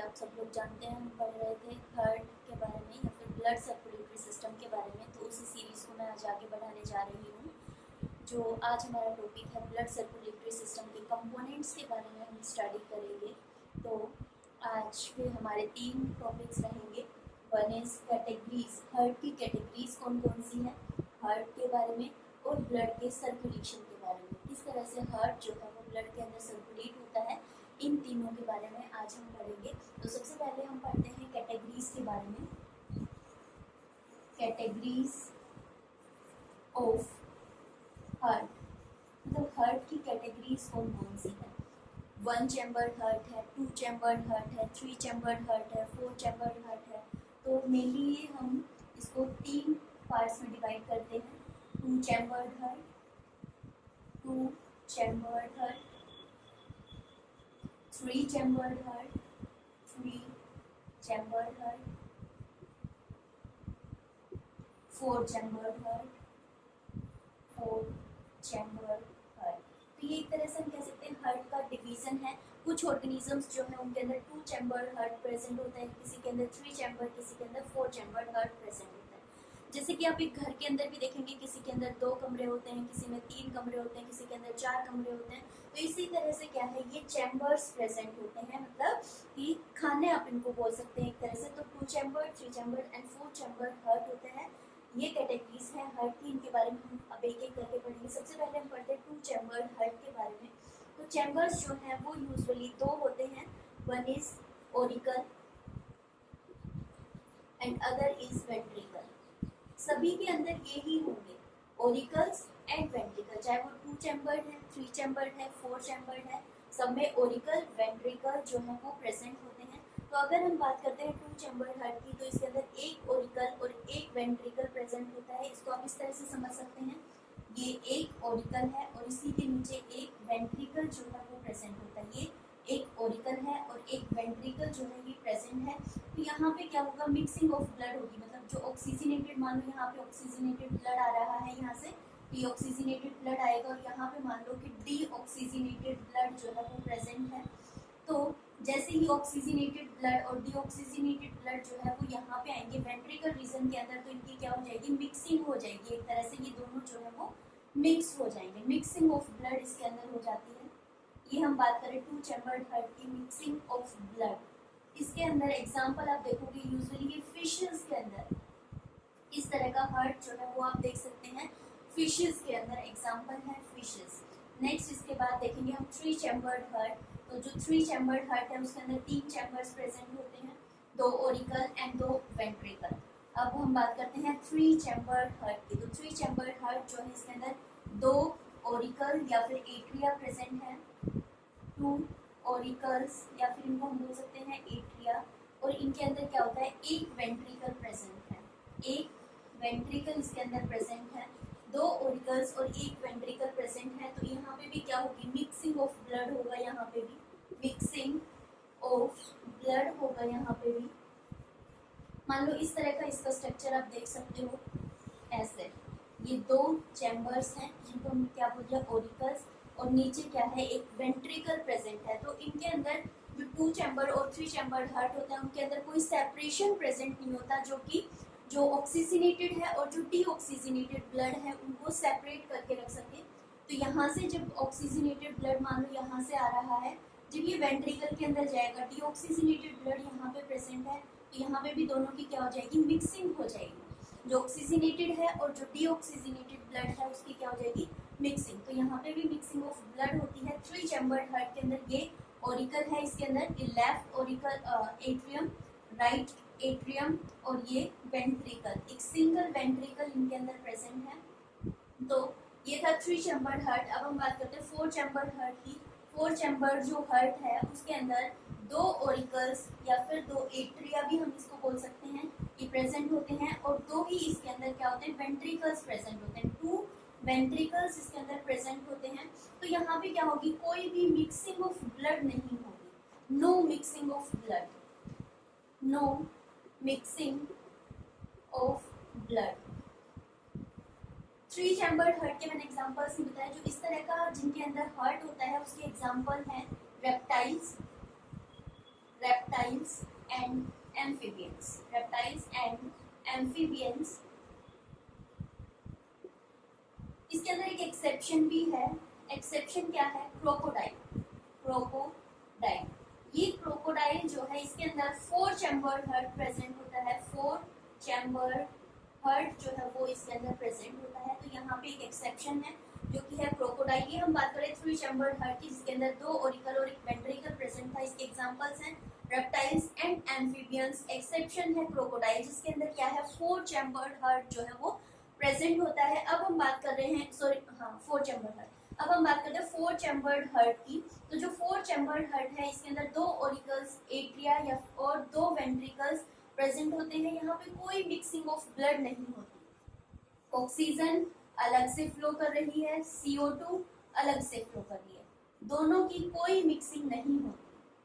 आप सब लोग जानते हैं हम पढ़ रहे थे हार्ट के बारे में या फिर ब्लड सर्कुलेटरी सिस्टम के बारे में, तो उसी सीरीज़ को मैं आज आगे बढ़ाने जा रही हूँ। जो आज हमारा टॉपिक है ब्लड सर्कुलेटरी सिस्टम के कंपोनेंट्स के बारे में हम स्टडी करेंगे। तो आज के हमारे 3 टॉपिक्स रहेंगे। वन इज कैटेगरीज, हार्ट की कैटेगरीज कौन कौन सी हैं हार्ट के बारे में, और ब्लड के सर्कुलेशन के बारे में, किस तरह से हार्ट जो है वो ब्लड के अंदर सर्कुलेट होता है, इन तीनों के बारे में आज हम पढ़ेंगे। तो सबसे पहले हम पढ़ते हैं कैटेगरीज के बारे में। कैटेगरीज ऑफ हार्ट, मतलब हार्ट की कैटेगरीज कौन कौन सी है। 1 चैम्बर हार्ट है, 2 चैम्बर हार्ट है, 3 चैम्बर हार्ट है, 4 चैम्बर हार्ट है। तो मेनली हम इसको 3 पार्ट्स में डिवाइड करते हैं। 2 chamber heart, 2 chamber heart, 3 chambered heart, 3 chambered heart, 4 chambered heart, 4 chambered heart। तो ये एक तरह से हम कह सकते हैं हार्ट का डिवीजन है। कुछ ऑर्गेनिजम्स जो है उनके अंदर 2 chambered heart प्रेजेंट होता है, किसी के अंदर 3 chambered, किसी के अंदर 4 chambered heart प्रेजेंट होता है। जैसे कि आप एक घर के अंदर भी देखेंगे, किसी के अंदर 2 कमरे होते हैं, किसी में 3 कमरे होते हैं, किसी के अंदर 4 कमरे होते हैं। तो इसी तरह से क्या है, ये चैम्बर्स प्रेजेंट होते हैं, मतलब कि खाने आप इनको बोल सकते हैं एक तरह से। तो 2 chamber, 3 chamber and 4 chamber heart होते हैं। ये कैटेगरीज है हार्ट की, इनके बारे में हम अब एक एक करके पढ़ेंगे। सबसे पहले हम पढ़ते हैं 2 चैम्बर हार्ट के बारे में। तो चैम्बर्स जो है वो यूजुअली 2 होते हैं। One is Oracle and other is ventricle. सभी के अंदर ये ही होंगे, ओरिकल्स एंड वेंट्रिकल, चाहे वो 2 चैम्बर्ड है, 3 चैम्बर्ड है, 4 चैम्बर्ड है, सब में ओरिकल वेंट्रिकल जो है वो प्रेजेंट होते हैं। तो अगर हम बात करते हैं 2 चैम्बर्ड हार्ट की, तो इसके अंदर एक ओरिकल और एक वेंट्रिकल प्रेजेंट होता है। इसको आप इस तरह से समझ सकते हैं, ये एक ओरिकल है और इसी के नीचे एक वेंट्रिकल जो है वो प्रेजेंट होता है। ये एक ओरिकल है और एक वेंट्रिकल जो है ये प्रेजेंट है। तो यहाँ पे क्या होगा, मिक्सिंग ऑफ ब्लड होगी, मतलब जो ऑक्सीजनेटेड, मान लो यहाँ पे ऑक्सीजनेटेड ब्लड आ रहा है, यहाँ से डीऑक्सीजनेटेड ब्लड आएगा, और यहाँ पे मान लो कि डीऑक्सीजनेटेड ब्लड जो है वो प्रेजेंट है। तो जैसे ही ऑक्सीजनेटेड ब्लड और डीऑक्सीजनेटेड ब्लड जो है वो यहाँ पे आएंगे वेंट्रिकल रीजन के अंदर, तो इनकी क्या हो जाएगी, मिक्सिंग हो जाएगी एक तरह से। ये दोनों जो है वो मिक्स हो जाएंगे, मिक्सिंग ऑफ ब्लड इसके अंदर हो जाती है। ये हम बात करें 2 चैम्बर्ड हार्ट की मिक्सिंग ऑफ ब्लड। इसके अंदर एग्जांपल आप देखोगे, यूजुअली ये फिशेस के अंदर इस तरह का हार्ट जो है वो आप देख सकते हैं। फिशेस के अंदर एग्जांपल है फिशेस। नेक्स्ट इसके बाद देखेंगे हम 3 चैम्बर्ड हार्ट। तो जो 3 चैम्बर्ड हार्ट है उसके अंदर 3 चैम्बर्स प्रेजेंट होते हैं, 2 ओरिकल एंड 2 वेंट्रिकल। अब हम बात करते हैं 3 चैम्बर्ड हार्ट की। तो 3 चैम्बर्ड हार्ट जो है इसके अंदर 2 ओरिकल या फिर एट्रिया प्रेजेंट है, 2 ओरिकल्स या फिर इनको हम बोल सकते हैं एट्रिया, और इनके अंदर क्या होता है, एक वेंट्रिकल प्रेजेंट है। एक वेंट्रिकल इसके अंदर प्रेजेंट है, 2 ओरिकल्स और एक वेंट्रिकल प्रेजेंट है। तो यहाँ पे भी क्या होगी, मिक्सिंग ऑफ ब्लड होगा, यहाँ पे भी मिक्सिंग ऑफ ब्लड होगा यहाँ पे भी। मान लो इस तरह का इसका स्ट्रक्चर आप देख सकते हो ऐसे। ये 2 चैम्बर्स हैं जिनको हम क्या बोल दिया, ओरिकल्स, और नीचे क्या है, एक वेंट्रिकल प्रेजेंट है। तो इनके अंदर जो 2 चैम्बर और 3 चैम्बर हार्ट होता है उनके अंदर कोई सेपरेशन प्रेजेंट नहीं होता, जो कि जो ऑक्सीजनेटेड है और जो डीऑक्सीजनेटेड ब्लड है उनको सेपरेट करके रख सके। तो यहाँ से जब ऑक्सीजनेटेड ब्लड मान लो यहाँ से आ रहा है, जब ये वेंट्रिकल के अंदर जाएगा, डीऑक्सीजनेटेड ब्लड यहाँ पे प्रेजेंट है, तो यहाँ पे भी दोनों की क्या हो जाएगी, मिक्सिंग हो जाएगी। जो ऑक्सीजनेटेड है और जो डीऑक्सीजनेटेड ब्लड है उसकी क्या हो जाएगी, मिक्सिंग। तो यहाँ पे भी मिक्सिंग ऑफ ब्लड होती है। 3 चैम्बर्ड हार्ट के अंदर ये ओरिकल है, इसके अंदर ये left Oracle atrium, right atrium, और ये वेंट्रिकल, एक सिंगल वेंट्रिकल इनके अंदर प्रेजेंट है। तो ये था 3 चैम्बर्ड हार्ट। अब हम बात करते हैं 4 चैम्बर्ड हार्ट की। 4 चैम्बर जो हार्ट है उसके अंदर 2 ओरिकल्स या फिर 2 एट्रिया भी हम इसको बोल सकते हैं, ये प्रेजेंट होते हैं, और 2 ही इसके अंदर क्या होते हैं, वेंट्रिकल्स प्रेजेंट होते हैं। 2 वेंट्रिकल्स इसके अंदर प्रेजेंट होते हैं। तो यहाँ पे क्या होगी, कोई भी मिक्सिंग ऑफ ब्लड नहीं होगी, no mixing of blood, no mixing of blood. 3 chambered heart के मैंने एग्जांपल्स ही बताया। जो इस तरह का जिनके अंदर हार्ट होता है उसके एग्जांपल हैं reptiles, reptiles and amphibians. Reptiles and amphibians. इसके अंदर एक एक्सेप्शन भी है. एक्सेप्शन क्या है? क्रोकोडाइल. क्रोकोडाइल, ये क्रोकोडाइल जो है इसके अंदर 4 चैम्बर्ड हार्ट प्रेजेंट होता है. 4 चैम्बर्ड हार्ट जो है वो इसके अंदर प्रेजेंट होता है. तो यहाँ पे एक एक्सेप्शन है जो कि है क्रोकोडाइल. ये हम बात करें 3 चैम्बर्ड हार्ट की, जिसके अंदर 2 ऑरिकल और एक वेंट्रिकल प्रेजेंट था. इसके एग्जांपल्स हैं रेप्टाइल्स एंड एम्फीबियंस. एक्सेप्शन है क्रोकोडाइल, जिसके अंदर क्या है 4 चैम्बर्ड हार्ट जो है वो प्रेजेंट होता है. अब हम बात कर रहे हैं 4 चैम्बर्ड हार्ट. अब हम बात करते हैं 4 चैम्बर्ड हार्ट की. तो जो 4 चैम्बर्ड हार्ट है इसके अंदर 2 ऑरिकल्स, एट्रिया या और 2 वेंट्रिकल्स प्रेजेंट होते हैं. यहाँ पे कोई मिक्सिंग ऑफ ब्लड नहीं होती. ऑक्सीजन अलग से फ्लो कर रही है, CO2 अलग से फ्लो कर रही है, दोनों की कोई मिक्सिंग नहीं होती.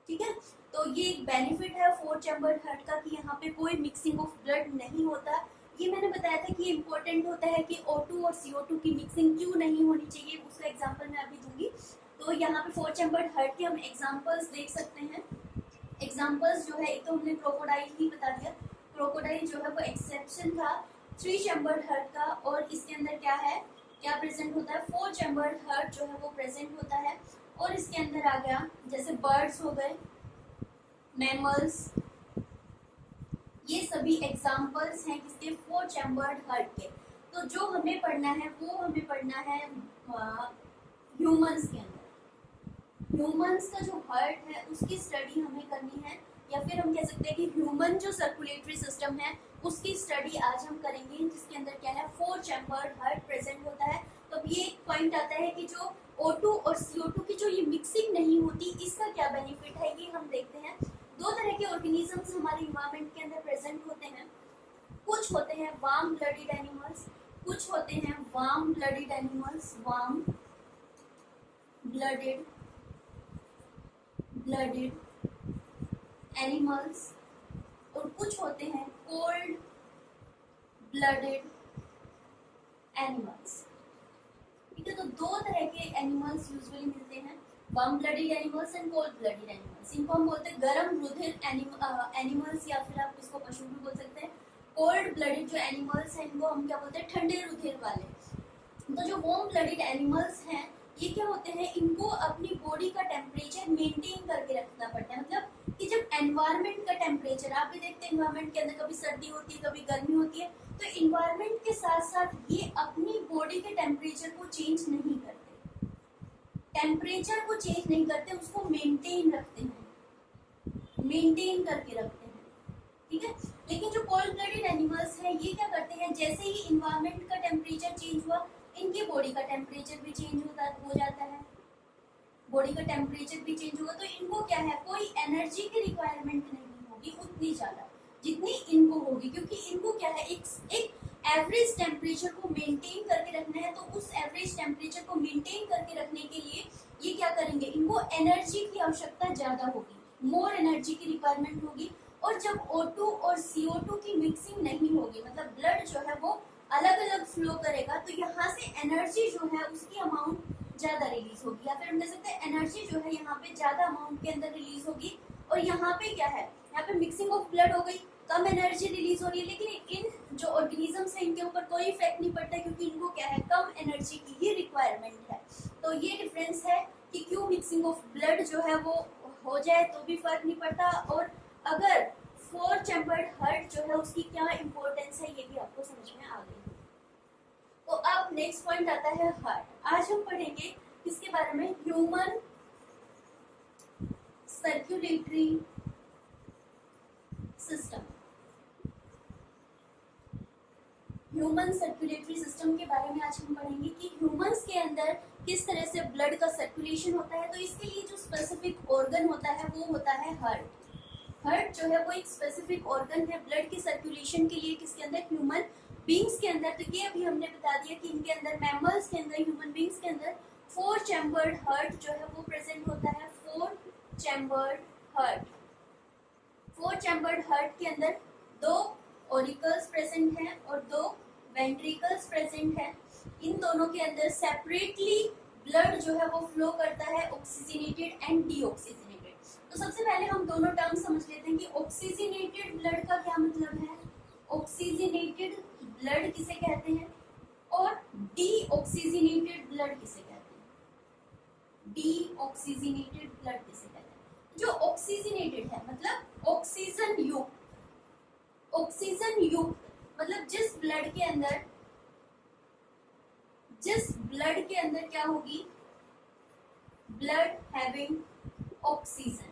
ठीक है, तो ये एक बेनिफिट है 4 चैम्बर्ड हार्ट का कि यहाँ पे कोई मिक्सिंग ऑफ ब्लड नहीं होता. ये मैंने बताया था कि इम्पोर्टेंट होता है कि O2 और CO2 की मिक्सिंग क्यों नहीं होनी चाहिए, उसका एग्जांपल मैं अभी दूंगी. तो यहाँ पे 4 चैम्बर्ड हार्ट के हम एग्जांपल्स देख सकते हैं. एग्जांपल्स जो है एक तो हमने क्रोकोडाइल ही बता दिया. क्रोकोडाइल जो है वो एक्सेप्शन था 3 चैम्बर्ड हार्ट का, और इसके अंदर क्या है, क्या प्रेजेंट होता है, 4 चैम्बर्ड हार्ट जो है वो प्रेजेंट होता है. और इसके अंदर आ गया जैसे बर्ड्स हो गए, मैमल्स, ये सभी एग्जांपल्स हैं किसके, 4 चैम्बर्ड हार्ट के. तो जो हमें पढ़ना है वो हमें पढ़ना है ह्यूमंस के अंदर. ह्यूमंस का जो हार्ट है उसकी स्टडी हमें करनी है, या फिर हम कह सकते हैं कि ह्यूमन जो सर्कुलेटरी सिस्टम है उसकी स्टडी आज हम करेंगे, जिसके अंदर क्या है 4 चैम्बर्ड हार्ट प्रेजेंट होता है. तो अब ये एक पॉइंट आता है कि जो O2 और CO2 की जो ये मिक्सिंग नहीं होती, इसका क्या बेनिफिट है ये हम देखते हैं. 2 तरह के ऑर्गेनिजम्स हमारे इन्वायरमेंट के अंदर प्रेजेंट होते हैं. कुछ होते हैं वार्म ब्लडेड एनिमल्स, कुछ होते हैं warm blooded animals, warm blooded animals, और कुछ होते हैं कोल्ड ब्लडेड एनिमल्स. ठीक है, तो 2 तरह के एनिमल्स यूजुअली मिलते हैं, warm blooded animals and cold blooded animals. इनको हम बोलते हैं गर्म रुधिर एनिमल्स, या फिर आप इसको पशु भी बोल सकते हैं. कोल्ड ब्लडेड जो एनिमल्स हैं इनको हम क्या बोलते हैं, ठंडे रुधिर वाले. तो जो वार्म ब्लडेड एनिमल्स हैं ये क्या होते हैं, इनको अपनी बॉडी का टेम्परेचर मेंटेन करके रखना पड़ता है. मतलब कि जब एनवायरनमेंट का टेम्परेचर, आप भी देखते हैं एनवायरनमेंट के अंदर कभी सर्दी होती है कभी गर्मी होती है, तो एनवायरनमेंट के साथ साथ ये अपनी बॉडी के टेम्परेचर को चेंज नहीं करते. टेम्परेचर को चेंज नहीं करते, उसको मेंटेन रखते हैं, मेंटेन करके रखते हैं. ठीक है, लेकिन जो कोल्ड ब्लडेड एनिमल्स हैं ये क्या करते हैं, जैसे ही इन्वायरमेंट का टेम्परेचर चेंज हुआ इनकी बॉडी का टेम्परेचर भी चेंज हो जाता है. बॉडी का टेम्परेचर भी चेंज होगा तो इनको क्या है, कोई एनर्जी की रिक्वायरमेंट नहीं होगी उतनी ज्यादा जितनी इनको होगी, क्योंकि इनको क्या है एक एवरेज टेम्परेचर को मेंटेन करके रखना है. तो उस एवरेज टेम्परेचर को मेंटेन करके रखने के लिए ये क्या करेंगे, इनको एनर्जी की आवश्यकता ज्यादा होगी, मोर एनर्जी की रिक्वायरमेंट होगी. और जब O2 और CO2 की मिक्सिंग नहीं होगी, मतलब ब्लड जो है वो अलग अलग फ्लो करेगा, तो यहाँ से एनर्जी जो है उसकी अमाउंट ज्यादा रिलीज होगी, या फिर हम कह सकते हैं एनर्जी जो है यहाँ पे ज्यादा अमाउंट के अंदर रिलीज होगी. और यहाँ पे क्या है, यहाँ पे मिक्सिंग ऑफ ब्लड हो गई, कम एनर्जी रिलीज हो रही है, लेकिन इन जो ऑर्गेनिजम्स है इनके ऊपर कोई इफेक्ट नहीं पड़ता, क्योंकि इनको क्या है, कम एनर्जी की ही रिक्वायरमेंट है. तो ये डिफरेंस है कि क्यों मिक्सिंग ऑफ ब्लड जो है वो हो जाए तो भी फर्क नहीं पड़ता, और अगर 4 चैम्बर्ड हार्ट जो है उसकी क्या इम्पोर्टेंस है ये भी आपको समझ में आ गई. तो अब नेक्स्ट पॉइंट आता है हार्ट. आज हम पढ़ेंगे किसके बारे में, human circulatory system. Human circulatory system के बारे में आज हम पढ़ेंगे कि ह्यूमंस के अंदर किस तरह से ब्लड का सर्कुलेशन होता है. तो इसके लिए जो स्पेसिफिक ऑर्गन होता है वो होता है हार्ट. हार्ट जो है वो एक स्पेसिफिक ऑर्गन है ब्लड के सर्कुलेशन के लिए, किसके अंदर, ह्यूमन बींग्स के अंदर. तो ये अभी हमने बता दिया कि इनके अंदर, मैमल्स के अंदर, ह्यूमन बींग्स के अंदर 4 चैम्बर्ड हार्ट जो है वो प्रेजेंट होता है. 4 चैम्बर्ड हार्ट. 4 चैम्बर्ड हार्ट के अंदर 2 ऑरिकल्स प्रेजेंट हैं और 2 वेंट्रिकल्स प्रेजेंट हैं. इन दोनों के अंदर सेपरेटली ब्लड जो है वो फ्लो करता है, ऑक्सीजनेटेड एंड डीऑक्सीजनेटेड. तो सबसे पहले हम दोनों टर्म समझ लेते हैं कि ऑक्सीजनेटेड ब्लड का क्या मतलब है। ऑक्सीजनेटेड ब्लड किसे कहते हैं और डीऑक्सीजनेटेड ब्लड किसे कहते हैं। डीऑक्सीजनेटेड ब्लड किसे कहते हैं। जो ऑक्सीजनेटेड है मतलब ऑक्सीजन युक्त, ऑक्सीजन युक्त मतलब जिस ब्लड के अंदर क्या होगी, ब्लड हैविंग ऑक्सीजन,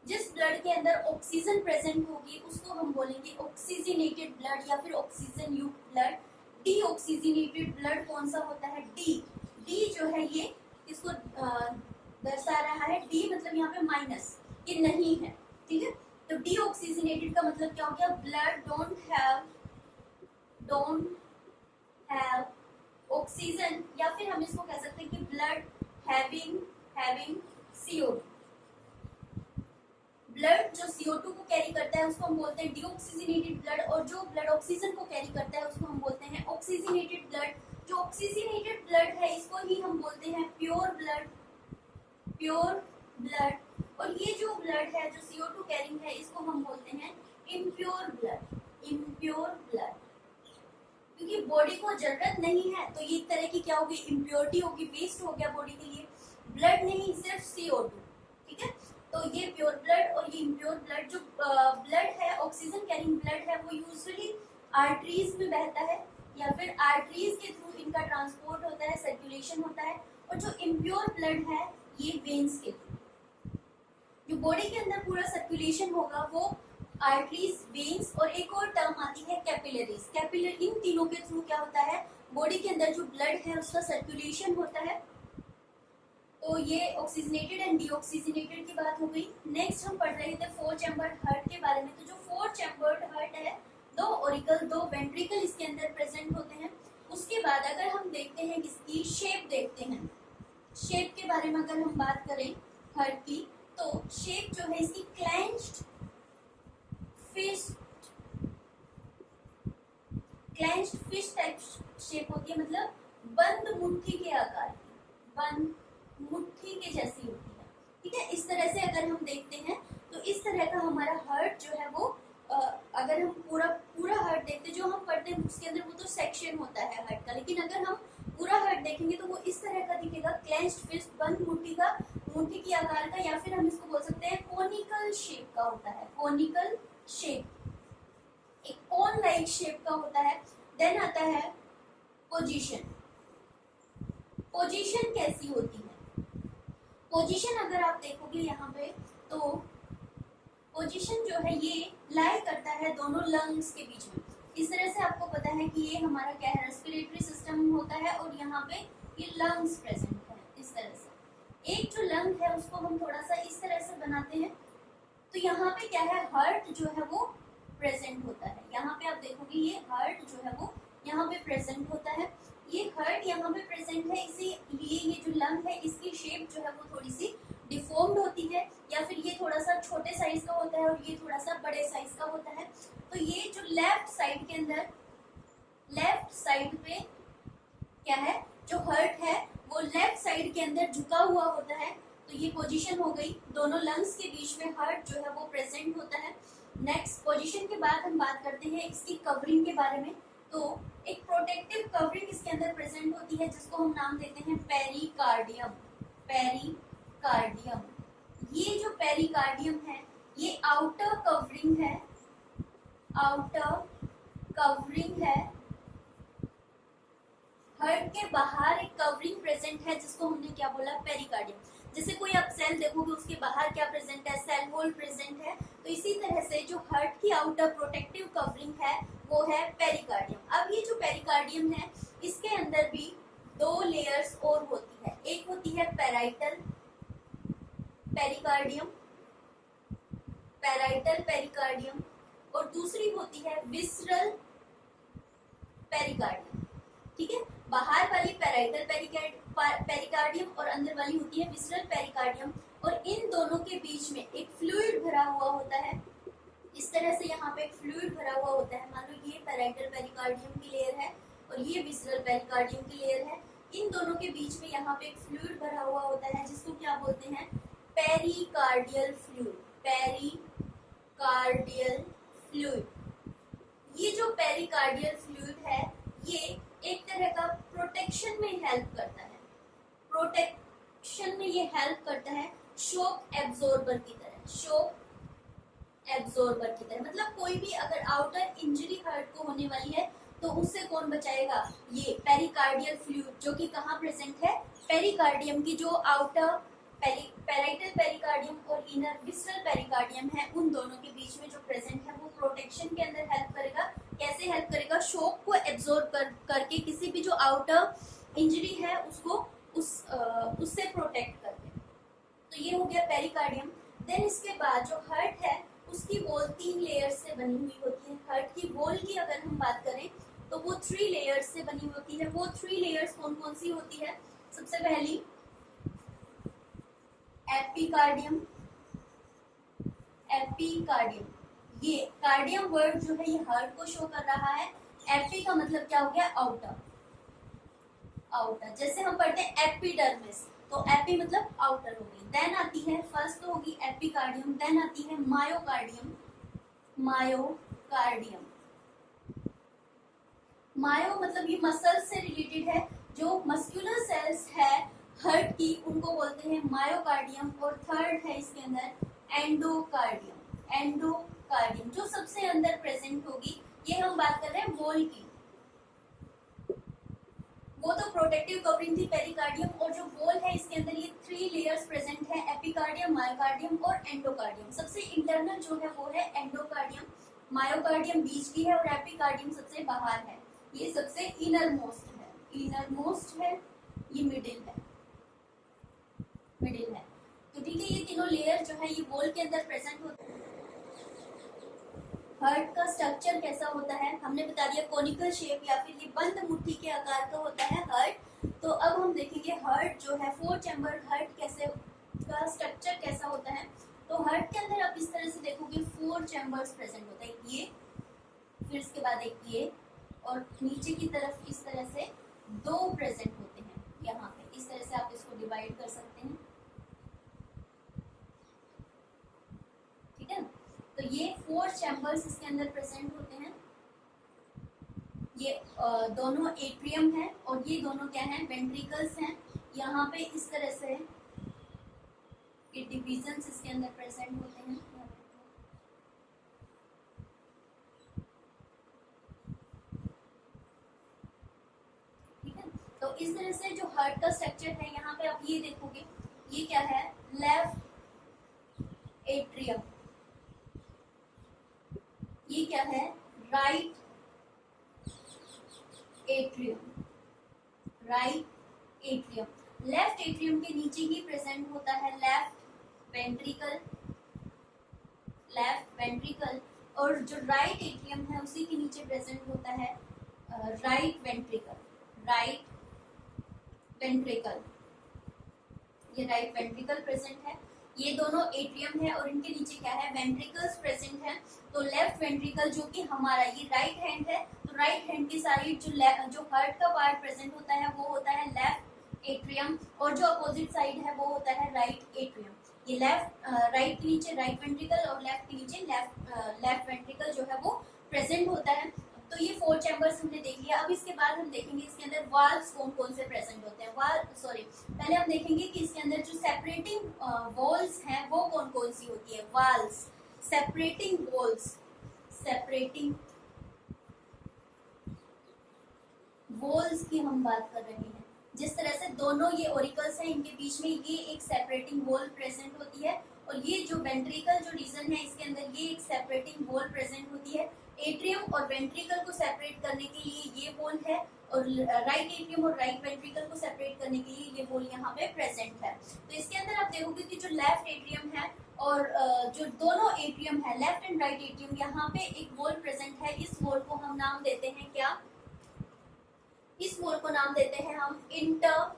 जिस ब्लड के अंदर ऑक्सीजन प्रेजेंट होगी उसको हम बोलेंगे ऑक्सीजनेटेड ब्लड या फिर ऑक्सीजन युक्त ब्लड। डीऑक्सीजनेटेड ब्लड कौन सा होता है, डी जो है ये इसको दर्शा रहा है, डी मतलब यहाँ पे माइनस, ये नहीं है, ठीक है। तो डीऑक्सीजनेटेड का मतलब क्या हो गया, ब्लड डोंट हैव ऑक्सीजन, या फिर हम इसको कह सकते हैं कि ब्लड हैविंग CO2। ब्लड जो CO2 को कैरी करता है उसको हम बोलते हैं डीऑक्सीजनेटेड ब्लड, और जो ब्लड ऑक्सीजन को कैरी करता है उसको हम बोलते हैं ऑक्सीजनेटेड ब्लड। जो ऑक्सीजनेटेड ब्लड है इसको ही हम बोलते हैं प्योर ब्लड, और ये जो ब्लड है जो CO2 कैरिंग है इसको हम बोलते हैं इम्प्योर ब्लड। क्योंकि बॉडी को जरूरत नहीं है तो ये एक तरह की क्या होगी, इम्प्योरिटी होगी, वेस्ट हो गया बॉडी के लिए। ब्लड नहीं, सिर्फ CO2, ठीक है। तो ये प्योर ब्लड और ये इम्प्योर ब्लड। जो ब्लड है ऑक्सीजन कैरिंग ब्लड है वो यूजुअली आर्टरीज में बहता है या फिर आर्टरीज के थ्रू इनका ट्रांसपोर्ट होता है, सर्कुलेशन होता है। और जो इम्प्योर ब्लड है ये वेन्स के थ्रू, जो बॉडी के अंदर पूरा सर्कुलेशन होगा वो आर्टरीज, वेन्स और एक और टर्म आती है कैपिलरीज। इन तीनों के थ्रू क्या होता है, बॉडी के अंदर जो ब्लड है उसका सर्कुलेशन होता है। तो ये ऑक्सीजनेटेड एंड डीऑक्सीजनेटेड की बात हो गई। नेक्स्ट हम पढ़ रहे थे 4 चैम्बर्ड हार्ट के बारे में। तो जो 4 चैम्बर्ड हार्ट है, 2 ऑरिकल 2 वेंट्रिकल इसके अंदर प्रेजेंट होते हैं। उसके बाद अगर हम देखते हैं इसकी शेप, देखते हैं शेप के बारे में अगर हम बात करें हार्ट की, तो शेप जो है इसकी क्लेंच्ड फिश टाइप शेप होती है, मतलब बंद मुट्ठी के आकार की, बंद मुट्ठी के जैसी होती है, ठीक है। इस तरह से अगर हम देखते हैं तो इस तरह का हमारा हार्ट जो है वो अगर हम पूरा हार्ट देखते, जो हम पढ़ते हैं उसके अंदर वो तो सेक्शन होता है हार्ट का, लेकिन अगर हम पूरा हार्ट देखेंगे तो वो इस तरह का दिखेगा, क्लेंच्ड फिस्ट, बंद मुट्ठी की आकार का, या फिर हम इसको बोल सकते हैं कोनिकल शेप का होता है, कोनिकल शेप, एक कोन लाइक शेप का होता है। देन आता है पोजीशन कैसी होती है। पोजीशन अगर आप देखोगे यहाँ पे तो पोजीशन जो है ये लाई करता है दोनों लंग्स के बीच में। इस तरह से आपको पता है कि ये हमारा क्या है, रेस्पिरेटरी सिस्टम होता है और यहाँ पे ये लंग्स प्रेजेंट है। इस तरह से एक जो लंग है उसको हम थोड़ा सा इस तरह से बनाते हैं, तो यहाँ पे क्या है, हार्ट जो है वो प्रेजेंट होता है। यहाँ पे आप देखोगे ये हार्ट जो है वो यहाँ पे प्रेजेंट होता है, ये हार्ट यहाँ पे प्रेजेंट है, इसीलिए ये जो लंग है इसकी शेप जो है वो थोड़ी सी डिफॉर्म्ड होती है, या फिर ये थोड़ा सा छोटे साइज का होता है और ये थोड़ा सा बड़े साइज का होता है। तो ये जो लेफ्ट साइड के अंदर, लेफ्ट साइड पे क्या है, जो हार्ट है वो लेफ्ट साइड के अंदर झुका हुआ होता है। तो ये पोजीशन हो गई, दोनों लंग्स के बीच में हार्ट जो है वो प्रेजेंट होता है। नेक्स्ट पोजीशन के बाद हम बात करते हैं इसकी कवरिंग के बारे में। तो एक प्रोटेक्टिव कवरिंग इसके अंदर प्रेजेंट होती है जिसको हम नाम देते हैं पेरिकार्डियम। ये जो पेरिकार्डियम है ये आउटर कवरिंग है, हार्ट के बाहर एक कवरिंग प्रेजेंट है जिसको हमने क्या बोला, पेरिकार्डियम। जैसे कोई आप सेल देखोगे उसके बाहर क्या प्रेजेंट है, सेल वॉल प्रेजेंट है। तो इसी तरह से जो हार्ट की आउटर प्रोटेक्टिव कवरिंग है वो है पेरिकार्डियम। अब ये जो पेरिकार्डियम है इसके अंदर भी 2 लेयर्स और होती है, एक होती है पैराइटल पेरिकार्डियम और दूसरी होती है विसरल पेरिकार्डियम, ठीक है। बाहर वाली पैराइटल पेरिकार्डियम और अंदर वाली होती है विसरल पेरिकार्डियम, और इन दोनों के बीच में एक फ्लूइड भरा हुआ होता है। इस तरह से यहाँ पे एक फ्लूइड भरा हुआ होता है। मान लो ये पैराइटल पेरिकार्डियम की लेयर है और ये विसरल पेरिकार्डियम की लेयर है। इन दोनों के बीच में यहाँ पे एक फ्लूइड भरा हुआ होता है जिसको क्या बोलते हैं, पेरिकार्डियल फ्लूइड, पेरिकार्डियल फ्लूइड। ये जो पेरिकार्डियल फ्लूइड है ये एक तरह का प्रोटेक्शन में हेल्प करता है, प्रोटेक्शन में ये हेल्प करता है शॉक एब्जॉर्बर की तरह, शॉक एब्जॉर्बर की तरह। मतलब कोई भी अगर आउटर इंजरी हार्ट को होने वाली है तो उससे कौन बचाएगा, ये पेरिकार्डियल फ्लूइड, जो कि कहाँ प्रेजेंट है, पेरिकार्डियम की जो आउटर पैराइटल पेरिकार्डियम और इनर विसरल पेरिकार्डियम है उन दोनों के बीच में जो प्रेजेंट है वो प्रोटेक्शन के अंदर हेल्प करेगा। कैसे हेल्प करेगा, शॉक को एब्जॉर्ब करके किसी भी जो आउटर इंजरी है उसको उससे प्रोटेक्ट करके। तो ये हो गया पेरिकार्डियम। देन इसके बाद जो हार्ट है उसकी वॉल 3 लेयर्स से बनी हुई होती है। हार्ट की वॉल की अगर हम बात करें तो वो 3 लेयर्स से बनी होती है। वो 3 लेयर्स कौन कौन सी होती है, सबसे पहली एपिकार्डियम, एपिकार्डियम, ये कार्डियम वर्ड जो है ये हार्ट को शो कर रहा है। एपी का मतलब क्या हो गया, आउटर, आउटर। जैसे हम पढ़ते हैं एपिडर्मिस, तो एपी मतलब आउटर हो गई। देन आती है, फर्स्ट तो होगी एपिकार्डियम, देन आती है मायोकार्डियम, मायोकार्डियम। मायो मतलब ये मसल से रिलेटेड है, जो मस्कुलर सेल्स है हार्ट की उनको बोलते हैं मायोकार्डियम। और थर्ड है इसके अंदर एंडोकार्डियम, एंडोकार्डियम जो सबसे अंदर प्रेजेंट होगी। ये हम बात कर रहे हैं वॉल की, वो तो प्रोटेक्टिव कवरिंग थी पेरिकार्डियम, और जो वॉल है इसके अंदर ये 3 लेयर्स प्रेजेंट है, एपिकार्डियम, मायोकार्डियम और एंडोकार्डियम। सबसे इंटरनल जो है वो है एंडोकार्डियम, मायोकार्डियम बीच की है और एपिकार्डियम सबसे बाहर है, ये सबसे इनर मोस्ट है, इनर मोस्ट है, ये मिडिल है, मिडिल है। तो ठीक है, ये तीनों लेयर जो है ये वॉल के अंदर प्रेजेंट होते हैं। हार्ट का स्ट्रक्चर कैसा होता है, हमने बता दिया कोनिकल शेप या फिर ये बंद मुट्ठी के आकार का होता है हार्ट। तो अब हम देखेंगे हार्ट जो है 4 चैम्बर हार्ट कैसे का स्ट्रक्चर कैसा होता है। तो हार्ट के अंदर आप इस तरह से देखोगे 4 चैम्बर्स प्रेजेंट होता है, ये, फिर इसके बाद एक ये, और नीचे की तरफ इस तरह से 2 प्रेजेंट होते हैं यहाँ पे। इस तरह से आप इसको डिवाइड कर सकते हैं, ठीक है। तो ये 4 चैम्बर्स इसके अंदर प्रेजेंट होते हैं। ये दोनों एट्रियम है और ये दोनों क्या है, वेंट्रिकल्स हैं। यहाँ पे इस तरह से ये डिविजन्स इसके अंदर प्रेजेंट होते हैं। ठीक है, तो इस तरह से जो हार्ट का स्ट्रक्चर है यहाँ पे आप ये देखोगे, ये क्या है, लेफ्ट एट्रियम, ये क्या है, right atrium, right atrium. Left atrium के नीचे ही प्रेजेंट होता है लेफ्ट वेंट्रिकल, लेफ्ट वेंट्रिकल, और जो राइट एट्रियम है उसी के नीचे प्रेजेंट होता है राइट वेंट्रिकल, राइट वेंट्रिकल, ये राइट वेंट्रिकल प्रेजेंट है। ये दोनों एट्रियम है और इनके नीचे क्या है, वेंट्रिकल्स प्रेजेंट है। तो लेफ्ट वेंट्रिकल जो कि हमारा ये राइट हैंड है, तो राइट हैंड की साइड जो हार्ट का पार्ट प्रेजेंट होता है वो होता है लेफ्ट एट्रियम, और जो अपोजिट साइड है वो होता है राइट एट्रियम। ये लेफ्ट राइट के नीचे राइट वेंट्रिकल और लेफ्ट के नीचे लेफ्ट वेंट्रिकल जो है वो प्रेजेंट होता है। तो ये 4 चैम्बर्स हमने देख लिया। अब इसके बाद हम देखेंगे इसके अंदर वाल्व्स कौन कौन से प्रेजेंट होते हैं। पहले हम देखेंगे कि इसके अंदर जो सेपरेटिंग वॉल्स हैं वो कौन कौन सी होती है। Valves, separating walls, separating walls की हम बात कर रहे हैं। जिस तरह से दोनों ये ओरिकल्स हैं, इनके बीच में ये एक सेपरेटिंग वॉल प्रेजेंट होती है, और ये जो वेंट्रिकल जो रीजन है इसके अंदर ये एक सेपरेटिंग वॉल प्रेजेंट होती है। एट्रियम और वेंट्रिकल को सेपरेट करने के लिए ये वॉल है, और राइट एट्रियम और राइट वेंट्रिकल को सेपरेट करने के लिए ये वॉल यहाँ पे प्रेजेंट है। तो इसके अंदर आप देखोगे कि जो लेफ्ट एट्रियम है और जो दोनों एट्रियम है, लेफ्ट एंड राइट एट्रियम, यहाँ पे एक वॉल प्रेजेंट है। इस वॉल को हम नाम देते हैं क्या, इस वॉल को नाम देते हैं हम इंटर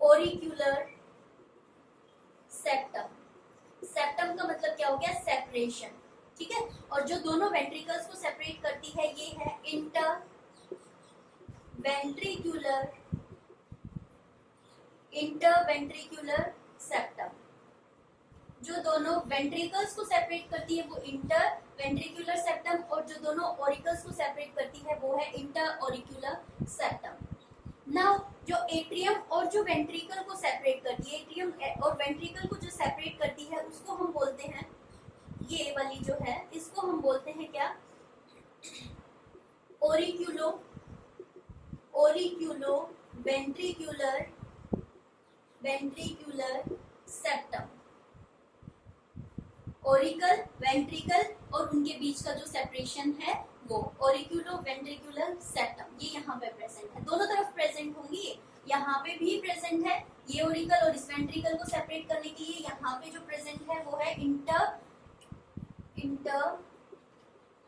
ओरिक्यूलर सेप्टम। सेप्टम का मतलब क्या हो गया, सेपरेशन, ठीक है। और जो दोनों वेंट्रिकल्स को सेपरेट करती है ये है इंटर वेंट्रिकुलर सेप्टम। जो दोनों वेंट्रिकल्स को सेपरेट करती है वो इंटर वेंट्रिकुलर सेप्टम, और जो दोनों ऑरिकल्स को सेपरेट करती है वो है इंटर ऑरिकुलर सेप्टम। नाउ जो एट्रियम और जो वेंट्रिकल को सेपरेट करती है, एट्रियम और वेंट्रिकल को जो सेपरेट करती है उसको हम बोलते हैं, ये वाली जो है इसको हम बोलते हैं क्या, ओरिक्यूलो ओरिक्यूलो वेंट्रिकुलर सेप्टम। ओरिकल वेंट्रिकल और उनके बीच का जो सेपरेशन है वो ओरिक्यूलो वेंट्रिकुलर सेप्टम, ये यहाँ पे प्रेजेंट है, दोनों तरफ प्रेजेंट होंगी, ये यहाँ पे भी प्रेजेंट है, ये ओरिकल और इस वेंट्रिकल को सेपरेट करने के लिए यहाँ पे जो प्रेजेंट है वो है इंटर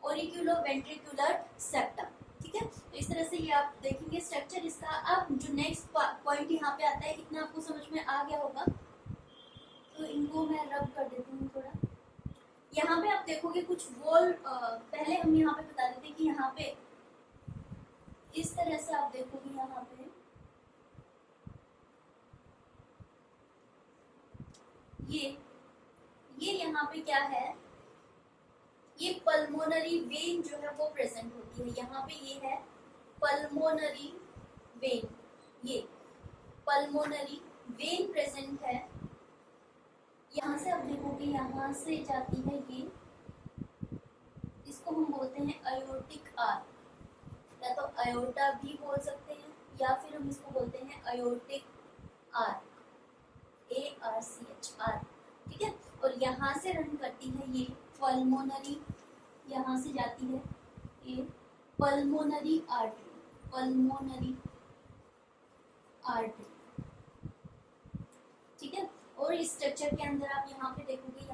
ओरिक्यूलो वेंट्रिकुलर सेप्टम। ठीक है, तो इस तरह से ये आप देखेंगे स्ट्रक्चर इसका। अब जो नेक्स्ट पॉइंट यहाँ पे आता है, इतना आपको समझ में आ गया होगा, तो इनको मैं रब कर देती हूँ थोड़ा। यहाँ पे आप देखोगे कुछ वॉल, पहले हम यहाँ पे बता देते कि यहाँ पे इस तरह से आप देखोगे, यहाँ पे ये यहाँ पे क्या है, ये पल्मोनरी वेन जो है वो प्रेजेंट होती है, यहाँ पे ये है पल्मोनरी वेन, ये पल्मोनरी वेन प्रेजेंट है। यहाँ से आप देखोगे यहाँ से जाती है ये, इसको हम बोलते हैं अयोर्टिक आर्क, या तो अयोर्टा भी बोल सकते हैं या फिर हम इसको बोलते हैं अयोर्टिक आर्क, ARCH आर्क। ठीक है, और यहाँ से रन करती है ये पल्मोनरी, यहाँ से जाती है ये पल्मोनरी आर्टरी। ठीक है, और इस स्ट्रक्चर के अंदर आप यहाँ पे देखोगे,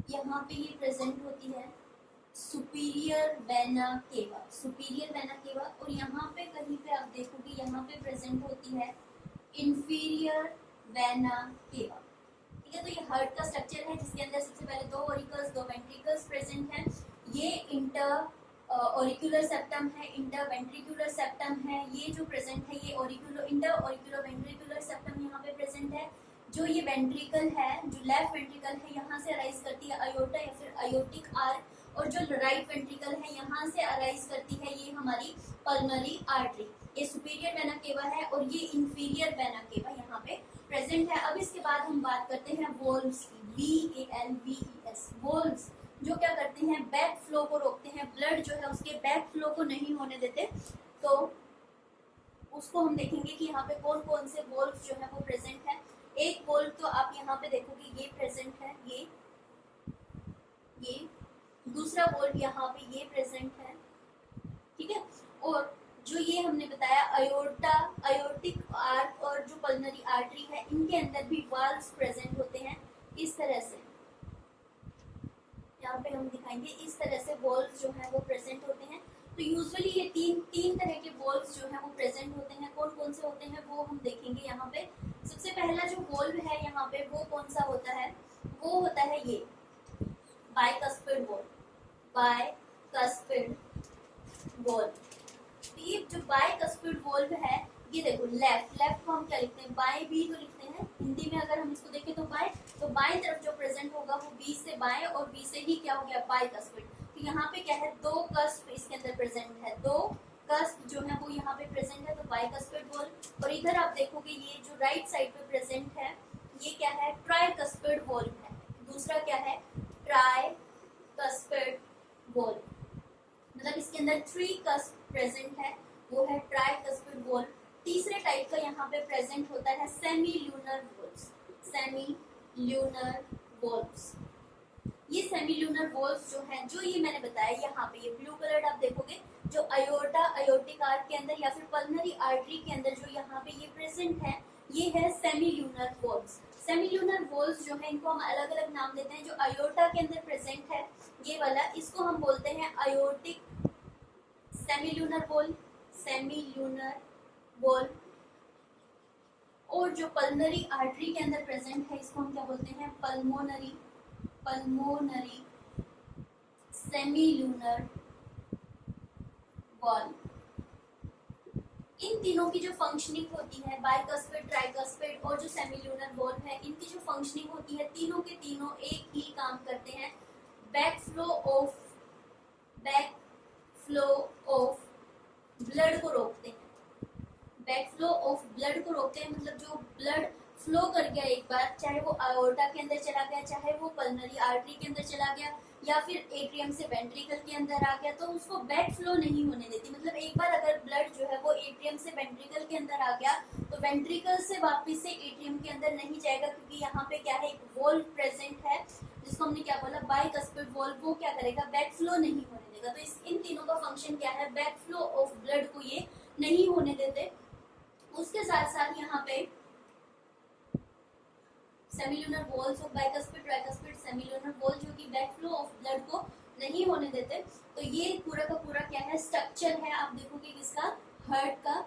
यहाँ पे ये प्रेजेंट होती है सुपीरियर वेना केवा, और यहाँ पे कहीं पे आप देखोगे यहाँ पे प्रेजेंट होती है इंफीरियर वेना केवा। ठीक है, तो ये हार्ट का स्ट्रक्चर है जिसके अंदर सबसे पहले दो ऑरिकल्स, दो वेंट्रिकल्स प्रेजेंट हैं। ये इंटर ऑरिकुलर सेप्टम है, इंटर वेंट्रिकुलर सेप्टम है, ये जो प्रेजेंट है ये इंटर ऑरिकुलर वेंट्रिकुलर सेप्टम यहाँ पे प्रेजेंट है। जो ये वेंट्रिकल है, जो लेफ्ट वेंट्रिकल है, यहाँ से अराइज करती है अयोर्टा या फिर अयोर्टिक आर्क, और जो राइट वेंट्रिकल है यहाँ से अराइज करती है ये हमारी पल्मोनरी आर्टरी। ये सुपीरियर वेना केवा है और ये इंफीरियर वेना केवा यहाँ पे प्रेजेंट है। अब इसके बाद हम बात करते हैं वोल्व्स की, VALVES, वोल्व्स जो क्या करते हैं, बैक फ्लो को रोकते हैं, ब्लड जो है उसके बैक फ्लो को नहीं होने देते। तो उसको हम देखेंगे कि यहाँ पे कौन कौन से वोल्व्स जो है वो प्रेजेंट है। एक वोल्व तो आप यहाँ पे देखोगे ये प्रेजेंट है, ये दूसरा वोल्व यहाँ पे ये प्रेजेंट है। ठीक है, और जो ये हमने बताया अयोर्टा, अयोर्टिक आर्क और जो पल्मोनरी आर्टरी है, इनके अंदर भी वाल्व्स प्रेजेंट होते हैं। इस तरह से यहाँ पे हम दिखाएंगे, इस तरह से वॉल्व्स जो है वो प्रेजेंट होते हैं। तो यूजुअली ये तीन तरह के वॉल्व्स जो है वो प्रेजेंट होते हैं। कौन कौन से होते हैं वो हम देखेंगे यहाँ पे। सबसे पहला जो वॉल्व है यहाँ पे वो कौन सा होता है, वो होता है ये बाइकस्पिड वॉल्व, बाइकस्पिड वॉल्व। ये जो बाइकस्पिड वॉल्व है, ये देखो लेफ्ट को हम क्या लिखते हैं, बाएं भी तो लिखते हैं हिंदी में। अगर हम इसको देखें तो बाएं तरफ जो प्रेजेंट होगा वो बी से बाएं, और बी से ही क्या हो गया बाइकस्पिड। तो यहाँ पे क्या है, दो कस्प इसके अंदर प्रेजेंट है, दो कस्प जो है वो यहाँ पे प्रेजेंट है, तो बाइकस्पिड वॉल्व। और इधर आप देखोगे ये जो राइट साइड पे प्रेजेंट है ये क्या है, ट्राइकस्पिड वॉल्व है। दूसरा क्या है, ट्राइकस्पिड वॉल्व, मतलब इसके अंदर 3 कस्प प्रेजेंट है, वो है ट्राइकस्पिड वॉल्व। तीसरे टाइप का यहाँ पे प्रेजेंट होता है सेमी ल्यूनर वॉल्व्स। ये सेमी ल्यूनर वॉल्व्स जो है, जो ये मैंने बताया यहाँ पे, ये ब्लू कलर आप देखोगे, जो अयोर्टा, अयोर्टिक आर्क के अंदर या फिर पल्मोनरी आर्टरी के अंदर जो यहाँ पे ये प्रेजेंट है, ये है semi lunar valves. Semi lunar valves जो है इनको हम अलग अलग नाम देते हैं। जो अयोर्टा के अंदर प्रेजेंट है ये वाला, इसको हम बोलते हैं अयोर्टिक सेमी ल्यूनर वॉल्व। और जो पल्मोनरी आर्टरी के अंदर प्रेजेंट है इसको हम क्या बोलते हैं, पल्मोनरी सेमी ल्यूनर वॉल्व। इन तीनों की जो फंक्शनिंग होती है, बाइकस्पिड, ट्राइकस्पिड और जो जो सेमिल्यूनर वॉल्व है, इनकी जो फंक्शनिंग होती है, तीनों के तीनों एक ही काम करते हैं, बैक फ्लो ऑफ ब्लड को रोकते हैं। बैक फ्लो ऑफ ब्लड को रोकते हैं मतलब जो ब्लड फ्लो कर गया एक बार, चाहे वो आयोर्टा के अंदर चला गया, चाहे वो पल्मोनरी आर्टरी के अंदर चला गया, या फिर एट्रियम से वेंट्रिकल के अंदर आ गया, तो उसको बैक फ्लो नहीं होने देती। मतलब एक बार अगर ब्लड जो है वो एट्रियम से वेंट्रिकल के अंदर आ गया तो वेंट्रिकल से वापस से एट्रियम के अंदर नहीं जाएगा, क्योंकि यहाँ पे क्या है, एक वॉल्व प्रेजेंट है जिसको हमने क्या बोला, बाइकस्पिड वॉल्व। वो क्या करेगा, बैक फ्लो नहीं होने देगा। तो इन तीनों का फंक्शन क्या है, बैक फ्लो ऑफ ब्लड को ये नहीं होने देते। उसके साथ साथ यहाँ पे semilunar walls of bicuspid, tricuspid, semilunar valve जो कि बैक फ्लो ऑफ ब्लड को नहीं होने देते। तो ये पूरा का पूरा क्या है, स्ट्रक्चर है, आप देखोगे किसका, हार्ट का।